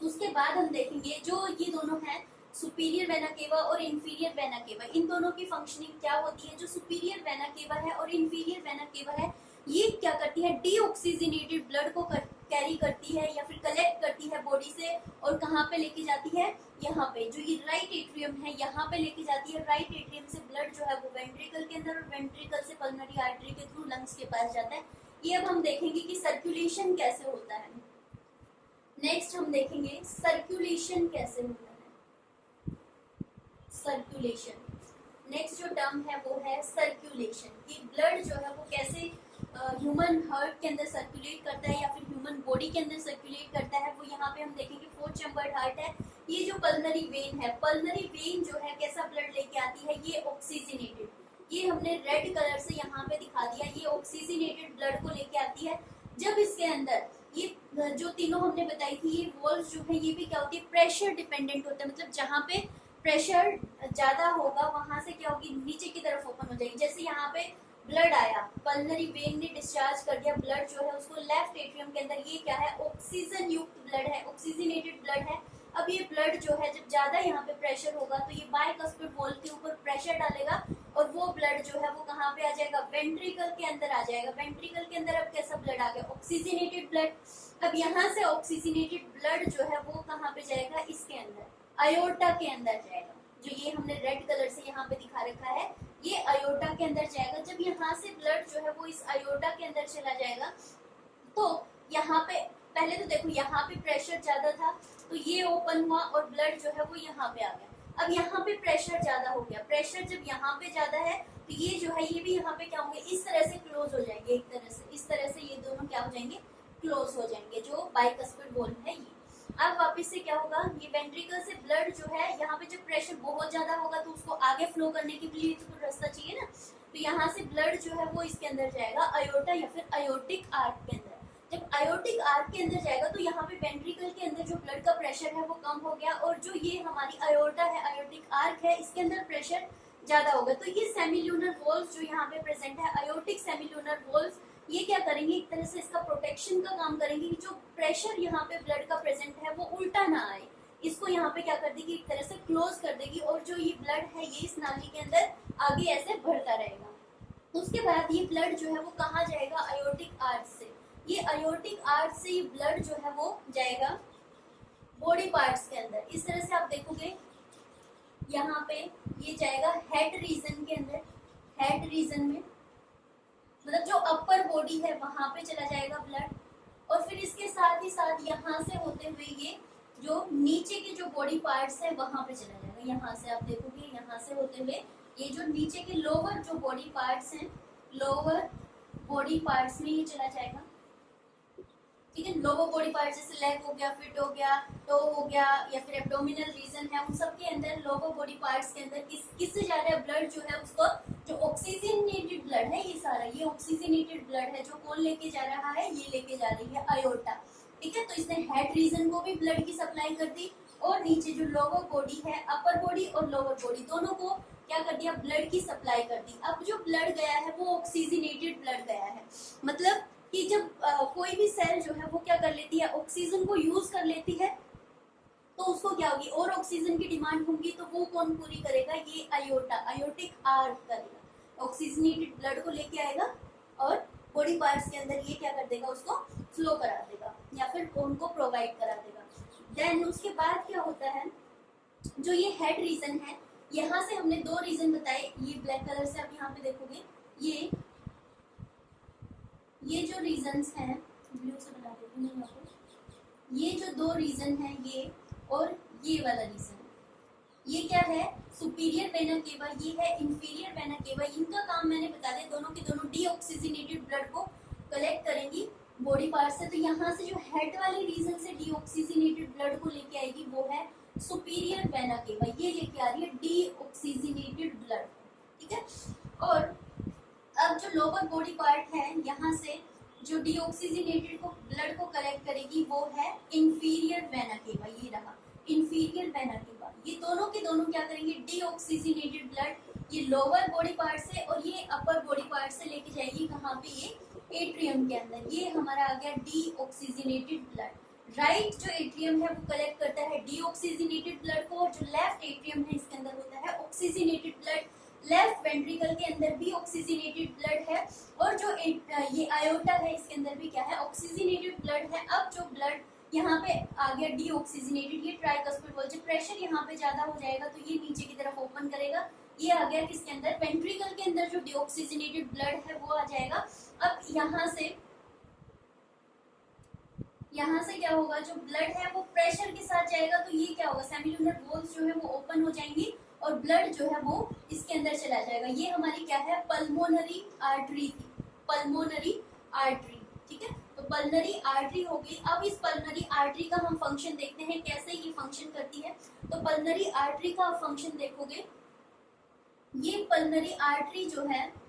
उसके बाद हम देखेंगे जो ये दोनों हैं, सुपीरियर वेना केवा और इंफीरियर वेना केवा, इन दोनों की फंक्शनिंग क्या होती है। जो सुपीरियर वेना केवा है और इंफीरियर वेना केवा है, ये क्या करती है, डीऑक्सीजनेटेड ब्लड को कैरी करती है या फिर कलेक्ट करती है बॉडी से, और कहाँ पे लेके जाती है, यहाँ पे जो ये राइट एट्रियम है यहाँ पे लेके जाती है। राइट एट्रियम से ब्लड जो है वो वेंट्रिकल के अंदर, और वेंट्रिकल से पल्मोनरी आर्टरी के थ्रू लंग्स के पास जाता है। ये अब हम देखेंगे कि सर्कुलेशन कैसे होता है। नेक्स्ट हम देखेंगे सर्कुलेशन कैसे होता है। सर्कुलेशन, नेक्स्ट जो टर्म है वो है सर्कुलेशन, कि ब्लड जो है वो कैसे ह्यूमन हार्ट के अंदर सर्कुलेट करता है या फिर ह्यूमन बॉडी के अंदर सर्कुलेट करता है। वो यहाँ पे हम देखेंगे 4 चैम्बर्ड हार्ट है। ये जो पल्मोनरी वेन है, पल्मोनरी वेन जो है कैसा ब्लड लेके आती है, ये ऑक्सीजनेटेड, ये हमने रेड कलर से यहाँ पे दिखा दिया, ये ऑक्सीजनेटेड ब्लड को लेके आती है। जब इसके अंदर ये जो तीनों हमने बताई थी, ये वॉल्व जो है ये भी क्या होती है, प्रेशर डिपेंडेंट होता है। मतलब जहाँ पे प्रेशर ज्यादा होगा वहां से क्या होगी, नीचे की तरफ ओपन हो जाएगी। जैसे यहाँ पे ब्लड आया, पल्मोनरी वेन ने डिस्चार्ज कर दिया ब्लड जो है उसको लेफ्ट एट्रियम के अंदर, ये क्या है, ऑक्सीजन युक्त ब्लड है, ऑक्सीजनेटेड ब्लड है। अब ये ब्लड जो है जब ज्यादा यहाँ पे प्रेशर होगा तो ये बाइकस्पिड वॉल के ऊपर प्रेशर डालेगा, और वो ब्लड जो है वो कहाँ पे आ जाएगा, वेंट्रिकल के अंदर आ जाएगा। वेंट्रिकल के अंदर अब कैसा ब्लड आ गया, ऑक्सीजनेटेड ब्लड। अब यहाँ से ऑक्सीजनेटेड ब्लड जो है वो कहाँ पे जाएगा, इसके अंदर, अयोर्टा के अंदर जाएगा। जो ये हमने रेड कलर से यहाँ पे दिखा रखा है, ये अयोर्टा के अंदर जाएगा। जब यहाँ से ब्लड जो है वो इस अयोर्टा के अंदर चला जाएगा, तो यहाँ पे पहले तो देखो यहाँ पे प्रेशर ज्यादा था तो ये ओपन हुआ और ब्लड जो है वो यहाँ पे आ गया। अब यहाँ पे प्रेशर ज्यादा हो गया, प्रेशर जब यहाँ पे ज्यादा है तो ये जो है ये भी यहाँ पे क्या होंगे, इस तरह से क्लोज हो जाएंगे, एक तरह से इस तरह से ये दोनों क्या हो जाएंगे, क्लोज हो जाएंगे, जो बाइकस्पिड वॉल्व है ये। अब वापस से क्या होगा, ये वेंट्रिकल से ब्लड जो है यहाँ पे जब प्रेशर बहुत ज्यादा होगा तो उसको आगे फ्लो करने के लिए तो कुछ रास्ता चाहिए ना, तो यहाँ से ब्लड जो है वो इसके अंदर जाएगा अयोर्टा या फिर अयोर्टिक आर्क के अंदर। जब अयोर्टिक आर्क के अंदर जाएगा तो यहाँ पे वेंट्रिकल के अंदर जो ब्लड का प्रेशर है वो कम हो गया, और जो ये हमारी अयोर्टा है, अयोर्टिक आर्क है, इसके अंदर प्रेशर ज्यादा होगा। तो ये सेमिल्यूनर वॉल्व्स जो यहाँ पे प्रेजेंट है, अयोर्टिक सेमिल्यूनर वॉल्व्स, ये क्या करेंगे, एक तरह से इसका प्रोटेक्शन का काम करेंगे कि जो प्रेशर यहाँ पे ब्लड का प्रेजेंट है वो उल्टा ना आए, इसको यहाँ पे क्या कर देगी, एक तरह से क्लोज कर देगी, और जो ये ब्लड है ये इस नाली के अंदर आगे ऐसे बढ़ता रहेगा। उसके बाद ये ब्लड जो है वो कहाँ जाएगा, अयोर्टिक आर्च से, ये अयोर्टिक आर्च से ये ब्लड जो है वो जाएगा बॉडी पार्ट्स के अंदर। इस तरह से आप देखोगे यहाँ पे ये जाएगा हेड रीजन के अंदर, हेड रीजन में मतलब जो अपर बॉडी है वहां पे चला जाएगा ब्लड, और फिर इसके साथ ही साथ यहाँ से होते हुए ये जो नीचे के जो बॉडी पार्ट्स है वहां पे चला जाएगा। यहाँ से आप देखोगे यहाँ से होते हुए ये जो नीचे के लोअर जो बॉडी पार्ट्स हैं, लोअर बॉडी पार्ट्स में ये चला जाएगा। ठीक है, लोअर बॉडी पार्ट जैसे लेग हो गया, फिट हो गया, टो हो गया, या फिर एब्डोमिनल रीजन है, उन सब के अंदर लोअर बॉडी पार्ट्स के अंदर किससे जा रहा है ब्लड जो है उसको, जो ऑक्सीजनेटेड ब्लड है ये सारा, ये ऑक्सीजनेटेड ब्लड है जो कौन लेके जा रहा है, ये लेके जा रही है अयोर्टा। ठीक है, तो इसने हेड रीजन को भी ब्लड की सप्लाई कर दी, और नीचे जो लोअर बॉडी है, अपर बॉडी और लोअर बॉडी दोनों को क्या कर दिया, ब्लड की सप्लाई कर दी। अब जो ब्लड गया है वो ऑक्सीजनेटेड ब्लड गया है, मतलब कि जब कोई भी सेल जो है वो क्या कर लेती है, ऑक्सीजन को यूज कर लेती है, तो उसको क्या होगी, और ऑक्सीजन की डिमांड होगी, तो वो कौन पूरी करेगा, ये अयोर्टा, अयोर्टिक आर्क करेगा, ऑक्सीजनेटेड ब्लड को लेके आएगा और बॉडी पार्ट्स के अंदर ये क्या कर देगा, उसको फ्लो करा देगा या फिर उनको प्रोवाइड करा देगा। देन उसके बाद क्या होता है, जो ये हेड रीजन है, यहाँ से हमने दो रीजन बताए, ये ब्लैक कलर से आप यहाँ पे देखोगे, ये जो रीजन्स हैं, ब्लू से बता देती हूँ यहाँ पे, ये जो दो रीजन है ये और ये वाला रीजन, ये क्या है, सुपीरियर वेना केवा, ये है इंफीरियर वेना केवा। इनका काम मैंने बता दिया, दोनों के दोनों डीऑक्सीजनेटेड ब्लड को कलेक्ट करेंगी बॉडी पार्ट से। तो यहाँ से जो हेड वाली रीजन से डीऑक्सीजनेटेड ब्लड को लेके आएगी वो है सुपीरियर वेना केवा, ये लेके आ रही है डीऑक्सीजनेटेड ब्लड, ठीक है। और अब जो लोअर बॉडी पार्ट है, यहाँ से जो डीऑक्सीजनेटेड को ब्लड को कलेक्ट करेगी वो है इंफीरियर वेना केवा, ये रहा इंफीरियर वेना केवा। ये दोनों के दोनों क्या करेंगे, डीऑक्सीजनेटेड ब्लड ये लोअर बॉडी पार्ट से और ये अपर बॉडी पार्ट से लेके जाएगी कहाँ पे, ये एट्रियम के अंदर। ये हमारा आ गया डीऑक्सीजनेटेड ब्लड। राइट जो एट्रियम है वो कलेक्ट करता है डीऑक्सीजनेटेड ब्लड को, और जो लेफ्ट एट्रियम है इसके अंदर होता है ऑक्सीजनेटेड ब्लड। लेफ्ट वेंट्रिकल के अंदर भी ऑक्सीजनेटेड ब्लड है, और जो ये आयोटा है इसके अंदर भी क्या है, ऑक्सीजनेटेड ब्लड है। अब जो ब्लड यहाँ पे आ गया डीऑक्सीजनेटेड, ये ट्राइकस्पिड वॉल, जब प्रेशर यहाँ पे ज्यादा हो जाएगा तो ये नीचे की तरफ ओपन करेगा, ये आ गया किसके अंदर, वेंट्रिकल के अंदर जो डीऑक्सीजनेटेड ब्लड है वो आ जाएगा। अब यहाँ से क्या होगा, जो ब्लड है वो प्रेशर के साथ जाएगा, तो ये क्या होगा, सेमिलुनर वॉल्स जो है वो ओपन हो जाएंगी और ब्लड जो है वो इसके अंदर चला जाएगा। ये हमारी क्या है, पल्मोनरी आर्टरी थी, पल्मोनरी आर्टरी, ठीक है। तो पल्मोनरी आर्टरी होगी। अब इस पल्मोनरी आर्टरी का हम फंक्शन देखते हैं कैसे ये फंक्शन करती है। तो पल्मोनरी आर्टरी का फंक्शन देखोगे, ये पल्मोनरी आर्टरी जो है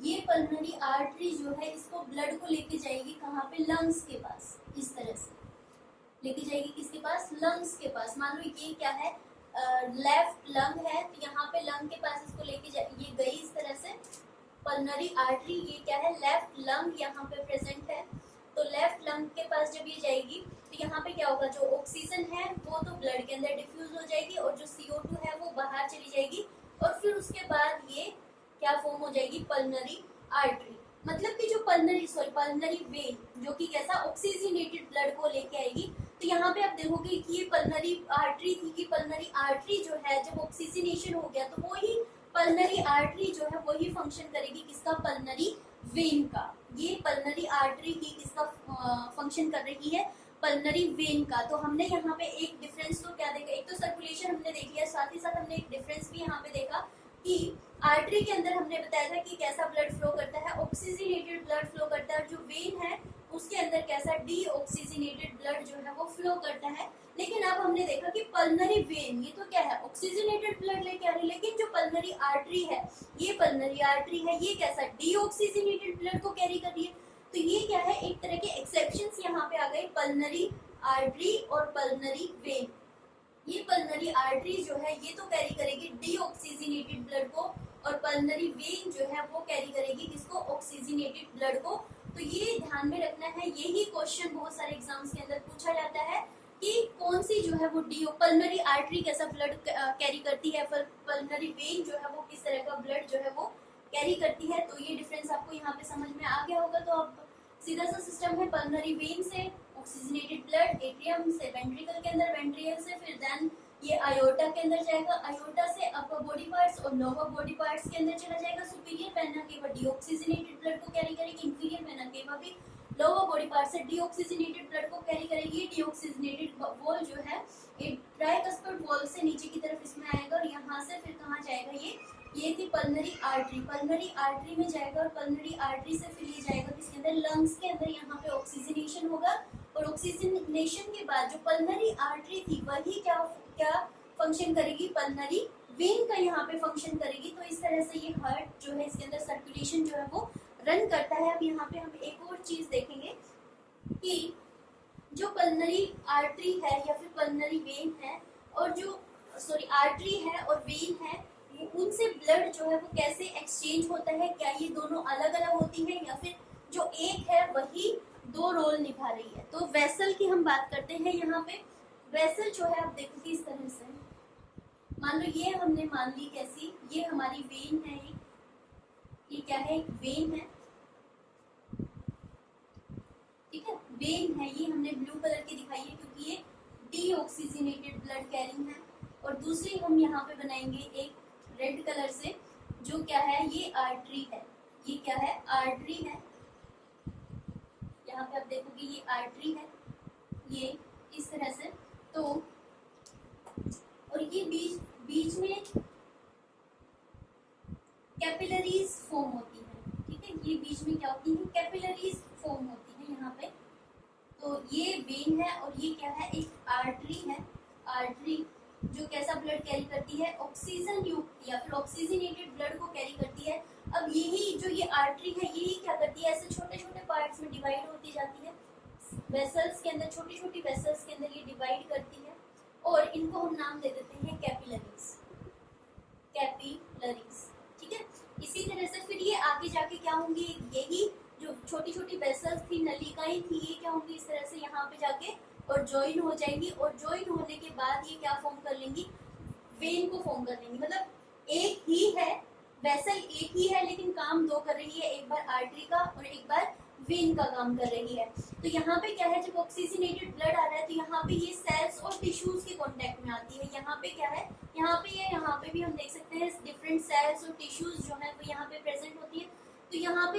ये पल्मोनरी आर्टरी जो है इसको ब्लड को लेके जाएगी कहाँ पे, लंग्स के पास, इस तरह से लेके जाएगी किसके पास, लंग्स के पास। मान लो ये क्या है, लेफ्ट लंग है, तो यहाँ पे लंग के पास इसको लेके ये गई इस तरह से पल्मोनरी आर्टरी। ये क्या है, लेफ्ट लंग यहाँ पे प्रेजेंट है, तो लेफ्ट लंग के पास जब ये जाएगी तो यहाँ पे क्या होगा, जो ऑक्सीजन है वो तो ब्लड के अंदर डिफ्यूज हो जाएगी और जो CO2 है वो बाहर चली जाएगी, और फिर उसके बाद ये क्या फॉर्म हो जाएगी, पल्मोनरी आर्टरी। मतलब कि जो पल्मोनरी वेन जो कि कैसा ऑक्सीजनेटेड ब्लड को लेके आएगी। तो यहाँ पे आप देखोगे कि ये पल्मोनरी आर्टरी थी, कि पल्मोनरी आर्टरी जो है जब ऑक्सीजनेशन हो गया तो वही पल्मोनरी आर्टरी जो है वही फंक्शन करेगी किसका, पल्मोनरी वेन का। ये पल्मोनरी आर्टरी ही किसका फंक्शन कर रही है, पल्मोनरी वेन का। तो हमने यहाँ पे एक डिफरेंस तो क्या देखा, एक तो सर्कुलेशन हमने देख लिया, साथ ही साथ हमने एक डिफरेंस भी यहाँ पे देखा कि आर्टरी के अंदर हमने बताया था कि कैसा ब्लड फ्लो करता है, ऑक्सीजनेटेड ब्लड फ्लो करता है, और जो वेन है उसके अंदर कैसा डीऑक्सीजनेटेड ब्लड जो है वो फ्लो करता है। लेकिन अब हमने देखा कि पल्मोनरी वेन ये तो क्या है, ऑक्सीजनेटेड ब्लड लेके आ रही है, लेकिन जो पल्मोनरी आर्टरी है, ये पल्मोनरी आर्टरी है, ये कैसा डीऑक्सीजनेटेड ब्लड को कैरी कर रही है। तो ये क्या है, एक तरह के एक्सेप्शंस यहाँ पे आ गए, पल्मोनरी आर्टरी और पल्मोनरी वेन। ये पल्मोनरी आर्टरी जो है ये तो कैरी करेगी डीऑक्सीजनेटेड ब्लड को, और पल्मोनरी वेन जो है वो कैरी करेगी किसको, ऑक्सीजनेटेड ब्लड को। तो ये ध्यान में रखना है, यही क्वेश्चन बहुत सारे एग्जाम्स के अंदर पूछा जाता है कि कौन सी जो है वो पल्मोनरी आर्टरी कैसा ब्लड कैरी करती है, पल्मोनरी वेन जो है वो किस तरह का ब्लड जो है वो कैरी करती है। तो ये डिफरेंस आपको यहाँ पे समझ में आ गया होगा। तो अब सीधा सा सिस्टम है, पल्मोनरी वेन से ऑक्सीजनेटेड ब्लड, एट्रियम से वेंट्रिकल के अंदर, वेंट्रिकल से फिर देन ये आयोटा के अंदर जाएगा, आयोटा से अपर बॉडी पार्ट्स और लोअर बॉडी पार्ट्स के अंदर चला जाएगा। Superior vena cava deoxygenated blood को कैरी करेगी, इंफीरियर वेना केवा भी लोअर बॉडी पार्ट से डीऑक्सीजनेटेड ब्लड को कैरी करेगी। डीऑक्सीजनेटेड वॉल जो है एक ट्राइकस्पिड वॉल से नीचे की तरफ इसमें आएगा, और यहाँ से फिर कहाँ जाएगा, ये थी पल्मोनरी आर्टरी, पल्मोनरी आर्टरी में जाएगा, और पल्मोनरी आर्टरी से फिर ये जाएगा किसके अंदर, लंग्स के अंदर। यहाँ पे ऑक्सीजनेशन होगा, और ऑक्सीजनेशन के बाद जो पल्मोनरी आर्टरी थी वही क्या फंक्शन करेगी, पल्मोनरी वेन का यहाँ पे फंक्शन करेगी। तो इस तरह से ये हार्ट जो है इसके अंदर सर्कुलेशन जो है वो रन करता है। अब यहाँ पे हम एक और चीज देखेंगे कि जो पल्मोनरी आर्टरी है या फिर पल्मोनरी वेन है, और जो आर्टरी है और वेन है, उनसे ब्लड जो है वो कैसे एक्सचेंज होता है, क्या ये दोनों अलग अलग होती है या फिर जो एक है वही दो रोल निभा रही है। तो वेसल की हम बात करते हैं यहाँ पे। वेसल जो है आप देखो कि इस तरह से, मान लो ये हमने मान ली कैसी, ये हमारी वेन है, ये क्या है, एक वेन है, ठीक है, वेन है, ये हमने ब्लू कलर की दिखाई है क्योंकि ये डीऑक्सीजनेटेड ब्लड कैरिंग है। और दूसरी हम यहाँ पे बनाएंगे एक रेड कलर से, जो क्या है, ये आर्टरी है, ये क्या है, आर्टरी है, यहाँ पे आप देखोगे ये आर्टरी है, ये इस तरह से। तो और ये बीच बीच में कैपिलरीज फॉर्म होती है, ठीक है, ये बीच में क्या होती है, कैपिलरीज फॉर्म होती है यहाँ पे। तो ये वेन है और ये क्या है, एक आर्टरी है, आर्टरी जो कैसा ब्लड कैरी करती है, ऑक्सीजन युक्त या फिर ऑक्सीजनेटेड ब्लड को कैरी करती है। अब यही जो ये आर्टरी है, यही क्या करती है, ऐसे छोटे छोटे पार्ट्स में डिवाइड होती जाती है, वेसल्स के अंदर, छोटी छोटी वेसल्स के अंदर ये डिवाइड करती है, और इनको हम नाम दे देते हैं कैपिलरीज, कैपिलरीज, ठीक है। इसी तरह से फिर ये आगे जाके क्या होंगी, यही जो छोटी छोटी वेसल्स थी, नलिकाएं थी, ये क्या होंगी, इस तरह से यहाँ पे जाके और ज्वाइन हो जाएंगी, और ज्वाइन होने के बाद ये क्या फॉर्म कर लेंगी, वेन को फॉर्म कर लेंगी। मतलब एक ही है, वेसल एक ही है, लेकिन काम दो कर रही है, एक बार आर्टरी का और एक बार वेन का काम कर रही है। तो यहाँ पे क्या है, जब ऑक्सीजनेटेड ब्लड आ रहा है तो यहाँ पे ये सेल्स और टिश्यूज के कांटेक्ट में आती है। यहाँ पे क्या है, यहाँ पे भी हम देख सकते हैं डिफरेंट सेल्स और टिश्यूज जो है वो यहाँ पे प्रेजेंट होती है। तो यहाँ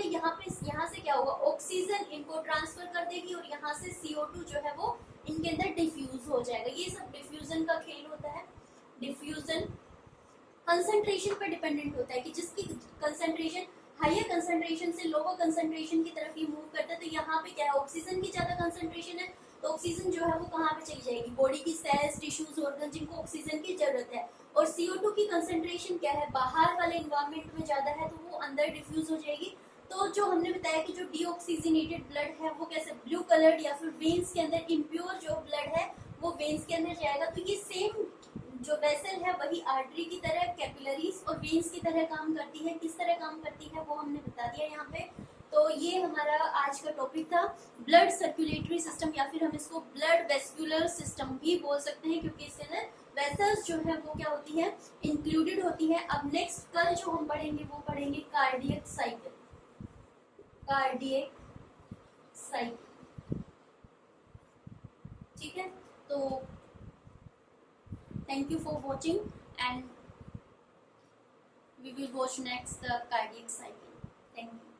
से क्या होगा, ऑक्सीजन इनको ट्रांसफर कर देगी और यहाँ से CO2 जो है वो इनके अंदर डिफ्यूज हो जाएगा। ये सब डिफ्यूजन का खेल होता है। डिफ्यूजन कंसंट्रेशन पर डिपेंडेंट होता है कि जिसकी कंसंट्रेशन हायर कंसंट्रेशन से लोअर कंसंट्रेशन की तरफ ये मूव करता है। तो यहाँ पे क्या है, ऑक्सीजन की ज्यादा कंसंट्रेशन है तो ऑक्सीजन जो है वो कहाँ पे चली जाएगी, बॉडी की सेल्स, टिश्यूज, ऑर्गन जिनको ऑक्सीजन की जरूरत है। और CO2 की कंसंट्रेशन क्या है, बाहर वाले एनवायरमेंट में ज्यादा है तो वो अंदर डिफ्यूज हो जाएगी। तो जो हमने बताया कि जो डीऑक्सीजनेटेड ब्लड है वो कैसे, ब्लू कलर्ड या फिर वेन्स के अंदर इम्प्योर जो ब्लड है वो वेन्स के अंदर जाएगा। तो ये सेम जो वेसल है वही आर्टरी की तरह, कैपिलरीज और वेन्स की तरह काम करती है। किस तरह काम करती है वो हमने बता दिया यहाँ पे। तो ये हमारा आज का टॉपिक था, ब्लड सर्कुलेटरी सिस्टम, या फिर हम इसको ब्लड वेस्कुलर सिस्टम भी बोल सकते हैं क्योंकि इसके अंदर वेसल्स जो है वो क्या होती है, इंक्लूडेड होती है। अब नेक्स्ट कल जो हम पढ़ेंगे वो पढ़ेंगे कार्डियक साइकिल, कार्डियक साइकिल, ठीक है। तो thank you for watching and we will watch next the cardiac cycle. Thank you.